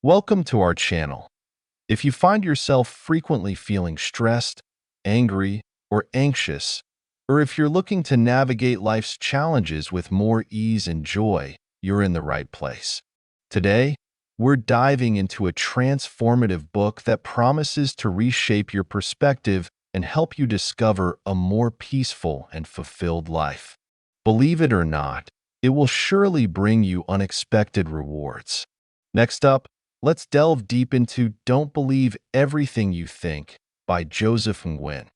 Welcome to our channel. If you find yourself frequently feeling stressed, angry, or anxious, or if you're looking to navigate life's challenges with more ease and joy, you're in the right place. Today, we're diving into a transformative book that promises to reshape your perspective and help you discover a more peaceful and fulfilled life. Believe it or not, it will surely bring you unexpected rewards. Next up, let's delve deep into Don't Believe Everything You Think by Joseph Nguyen.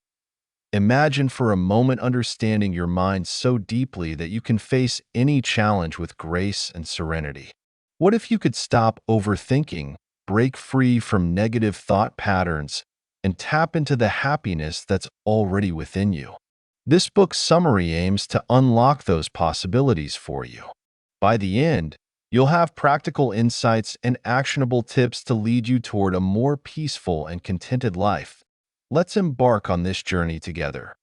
Imagine for a moment understanding your mind so deeply that you can face any challenge with grace and serenity. What if you could stop overthinking, break free from negative thought patterns, and tap into the happiness that's already within you? This book's summary aims to unlock those possibilities for you. By the end, you'll have practical insights and actionable tips to lead you toward a more peaceful and contented life. Let's embark on this journey together.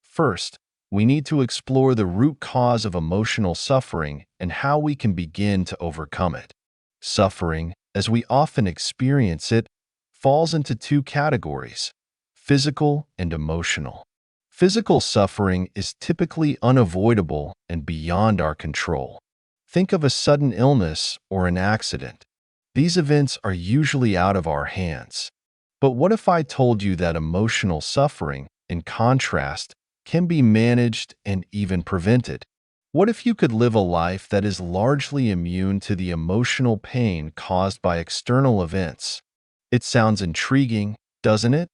First, we need to explore the root cause of emotional suffering and how we can begin to overcome it. Suffering, as we often experience it, falls into two categories: physical and emotional. Physical suffering is typically unavoidable and beyond our control. Think of a sudden illness or an accident. These events are usually out of our hands. But what if I told you that emotional suffering, in contrast, can be managed and even prevented? What if you could live a life that is largely immune to the emotional pain caused by external events? It sounds intriguing, doesn't it?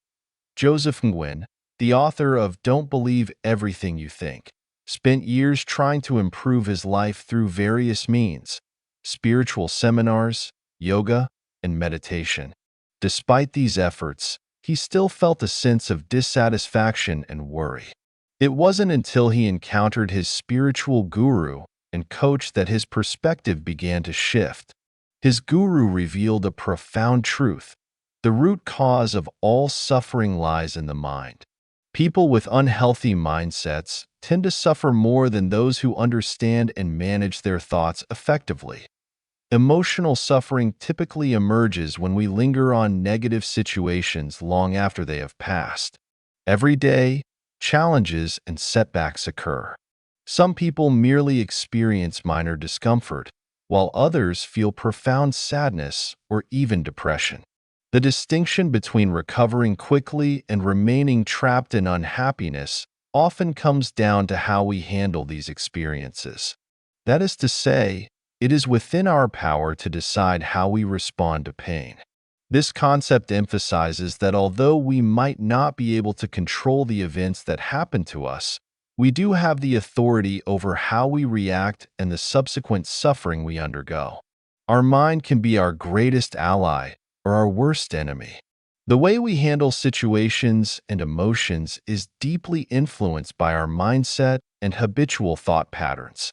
Joseph Nguyen, the author of Don't Believe Everything You Think, spent years trying to improve his life through various means: spiritual seminars, yoga, and meditation. Despite these efforts, he still felt a sense of dissatisfaction and worry. It wasn't until he encountered his spiritual guru and coach that his perspective began to shift. His guru revealed a profound truth: the root cause of all suffering lies in the mind. People with unhealthy mindsets tend to suffer more than those who understand and manage their thoughts effectively. Emotional suffering typically emerges when we linger on negative situations long after they have passed. Every day, challenges and setbacks occur. Some people merely experience minor discomfort, while others feel profound sadness or even depression. The distinction between recovering quickly and remaining trapped in unhappiness often comes down to how we handle these experiences. That is to say, it is within our power to decide how we respond to pain. This concept emphasizes that although we might not be able to control the events that happen to us, we do have the authority over how we react and the subsequent suffering we undergo. Our mind can be our greatest ally or our worst enemy. The way we handle situations and emotions is deeply influenced by our mindset and habitual thought patterns.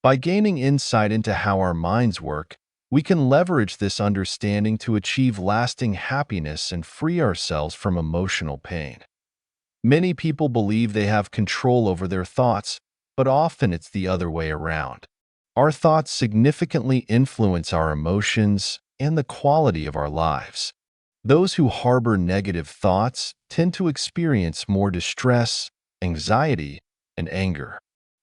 By gaining insight into how our minds work, we can leverage this understanding to achieve lasting happiness and free ourselves from emotional pain. Many people believe they have control over their thoughts, but often it's the other way around. Our thoughts significantly influence our emotions and the quality of our lives. Those who harbor negative thoughts tend to experience more distress, anxiety, and anger.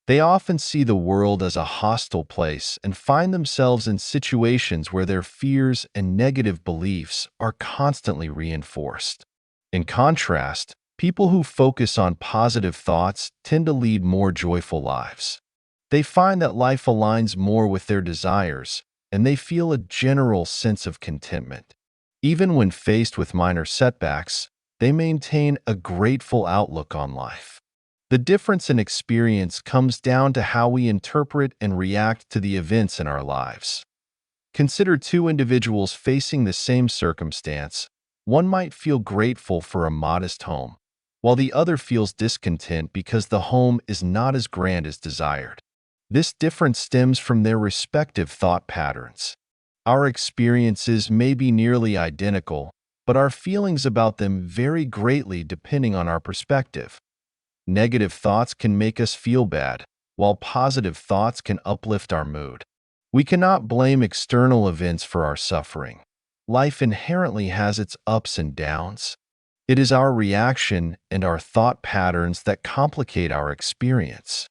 They often see the world as a hostile place and find themselves in situations where their fears and negative beliefs are constantly reinforced. In contrast, people who focus on positive thoughts tend to lead more joyful lives. They find that life aligns more with their desires, and they feel a general sense of contentment. Even when faced with minor setbacks, they maintain a grateful outlook on life. The difference in experience comes down to how we interpret and react to the events in our lives. Consider two individuals facing the same circumstance. One might feel grateful for a modest home, while the other feels discontent because the home is not as grand as desired. This difference stems from their respective thought patterns. Our experiences may be nearly identical, but our feelings about them vary greatly depending on our perspective. Negative thoughts can make us feel bad, while positive thoughts can uplift our mood. We cannot blame external events for our suffering. Life inherently has its ups and downs. It is our reaction and our thought patterns that complicate our experience.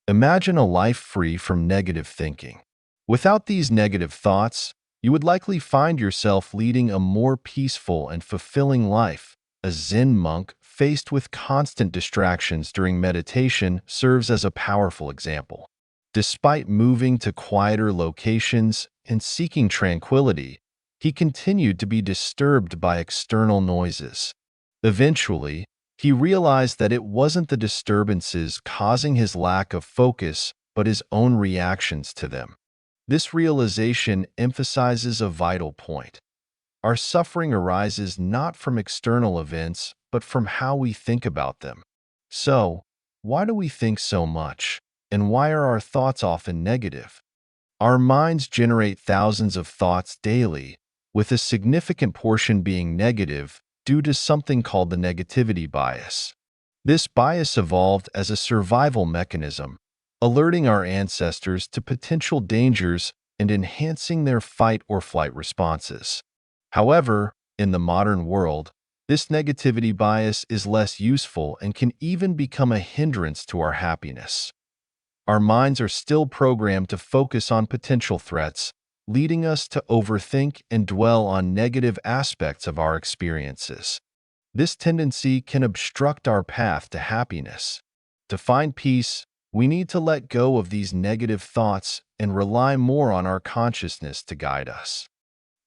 Imagine a life free from negative thinking. Without these negative thoughts, you would likely find yourself leading a more peaceful and fulfilling life. A Zen monk faced with constant distractions during meditation serves as a powerful example. Despite moving to quieter locations and seeking tranquility, he continued to be disturbed by external noises. Eventually, he realized that it wasn't the disturbances causing his lack of focus, but his own reactions to them. This realization emphasizes a vital point. Our suffering arises not from external events, but from how we think about them. So, why do we think so much? And why are our thoughts often negative? Our minds generate thousands of thoughts daily, with a significant portion being negative due to something called the negativity bias. This bias evolved as a survival mechanism, alerting our ancestors to potential dangers and enhancing their fight or flight responses. However, in the modern world, this negativity bias is less useful and can even become a hindrance to our happiness. Our minds are still programmed to focus on potential threats, leading us to overthink and dwell on negative aspects of our experiences. This tendency can obstruct our path to happiness. To find peace, we need to let go of these negative thoughts and rely more on our consciousness to guide us.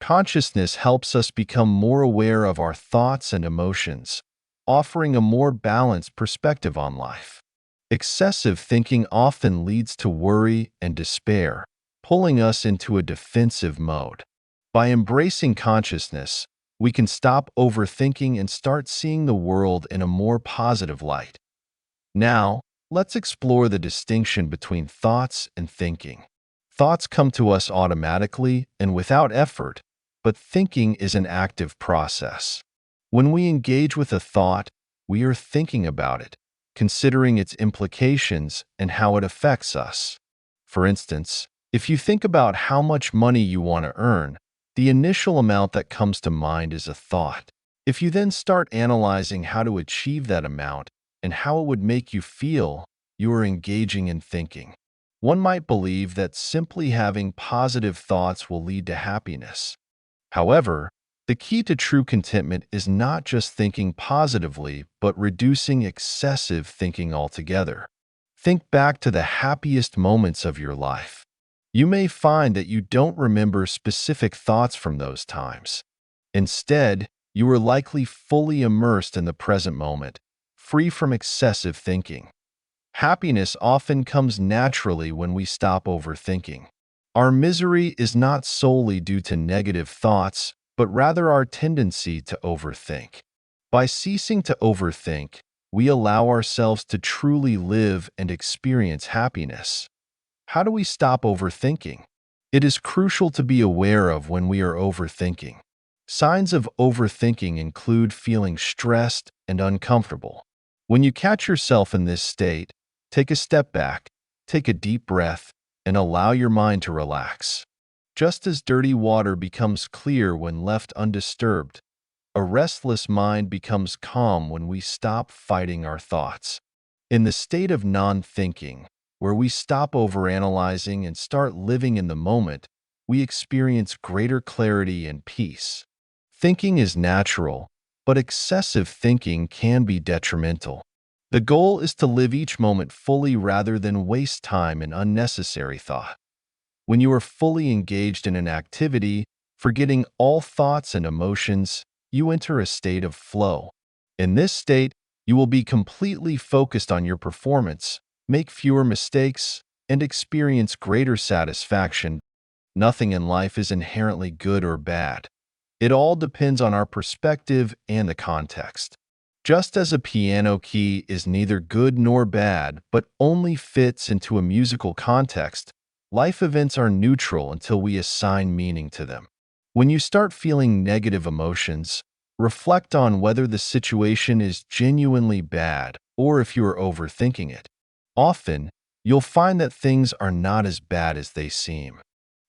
Consciousness helps us become more aware of our thoughts and emotions, offering a more balanced perspective on life. Excessive thinking often leads to worry and despair, pulling us into a defensive mode. By embracing consciousness, we can stop overthinking and start seeing the world in a more positive light. Now, let's explore the distinction between thoughts and thinking. Thoughts come to us automatically and without effort, but thinking is an active process. When we engage with a thought, we are thinking about it, considering its implications and how it affects us. For instance, if you think about how much money you want to earn, the initial amount that comes to mind is a thought. If you then start analyzing how to achieve that amount and how it would make you feel, you are engaging in thinking. One might believe that simply having positive thoughts will lead to happiness. However, the key to true contentment is not just thinking positively, but reducing excessive thinking altogether. Think back to the happiest moments of your life. You may find that you don't remember specific thoughts from those times. Instead, you are likely fully immersed in the present moment, free from excessive thinking. Happiness often comes naturally when we stop overthinking. Our misery is not solely due to negative thoughts, but rather our tendency to overthink. By ceasing to overthink, we allow ourselves to truly live and experience happiness. How do we stop overthinking? It is crucial to be aware of when we are overthinking. Signs of overthinking include feeling stressed and uncomfortable. When you catch yourself in this state, take a step back, take a deep breath, and allow your mind to relax. Just as dirty water becomes clear when left undisturbed, a restless mind becomes calm when we stop fighting our thoughts. In the state of non-thinking, where we stop overanalyzing and start living in the moment, we experience greater clarity and peace. Thinking is natural, but excessive thinking can be detrimental. The goal is to live each moment fully rather than waste time in unnecessary thought. When you are fully engaged in an activity, forgetting all thoughts and emotions, you enter a state of flow. In this state, you will be completely focused on your performance, make fewer mistakes, and experience greater satisfaction. Nothing in life is inherently good or bad. It all depends on our perspective and the context. Just as a piano key is neither good nor bad, but only fits into a musical context, life events are neutral until we assign meaning to them. When you start feeling negative emotions, reflect on whether the situation is genuinely bad or if you are overthinking it. Often, you'll find that things are not as bad as they seem.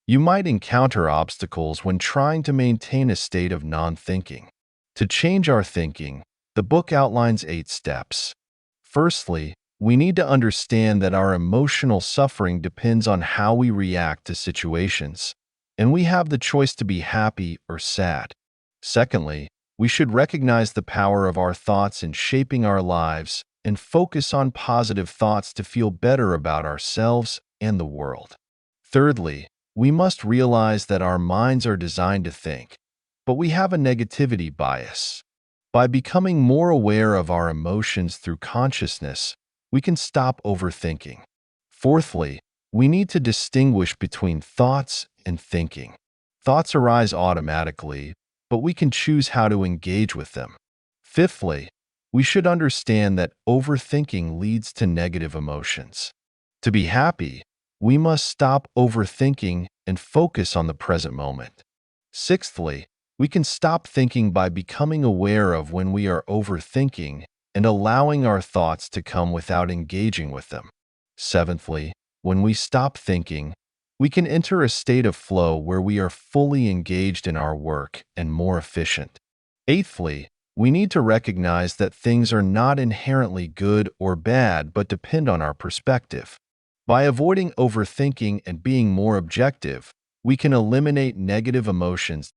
You might encounter obstacles when trying to maintain a state of non-thinking. To change our thinking, the book outlines 8 steps. Firstly, we need to understand that our emotional suffering depends on how we react to situations, and we have the choice to be happy or sad. Secondly, we should recognize the power of our thoughts in shaping our lives and focus on positive thoughts to feel better about ourselves and the world. Thirdly, we must realize that our minds are designed to think, but we have a negativity bias. By becoming more aware of our emotions through consciousness, we can stop overthinking. Fourthly, we need to distinguish between thoughts and thinking. Thoughts arise automatically, but we can choose how to engage with them. Fifthly, we should understand that overthinking leads to negative emotions. To be happy, we must stop overthinking and focus on the present moment. Sixthly, we can stop thinking by becoming aware of when we are overthinking and allowing our thoughts to come without engaging with them. Seventhly, when we stop thinking, we can enter a state of flow where we are fully engaged in our work and more efficient. Eighthly, we need to recognize that things are not inherently good or bad but depend on our perspective. By avoiding overthinking and being more objective, we can eliminate negative emotions.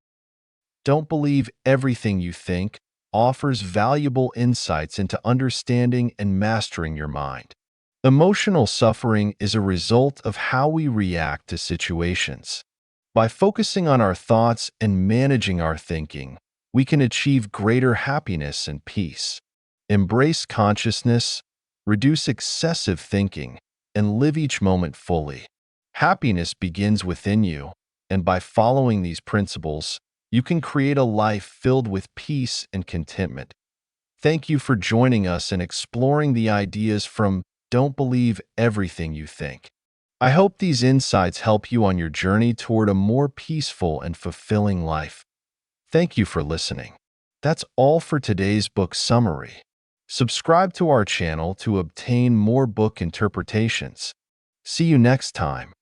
Don't believe everything you think offers valuable insights into understanding and mastering your mind. Emotional suffering is a result of how we react to situations. By focusing on our thoughts and managing our thinking, we can achieve greater happiness and peace. Embrace consciousness, reduce excessive thinking, and live each moment fully. Happiness begins within you, and by following these principles, you can create a life filled with peace and contentment. Thank you for joining us and exploring the ideas from Don't Believe Everything You Think. I hope these insights help you on your journey toward a more peaceful and fulfilling life. Thank you for listening. That's all for today's book summary. Subscribe to our channel to obtain more book interpretations. See you next time.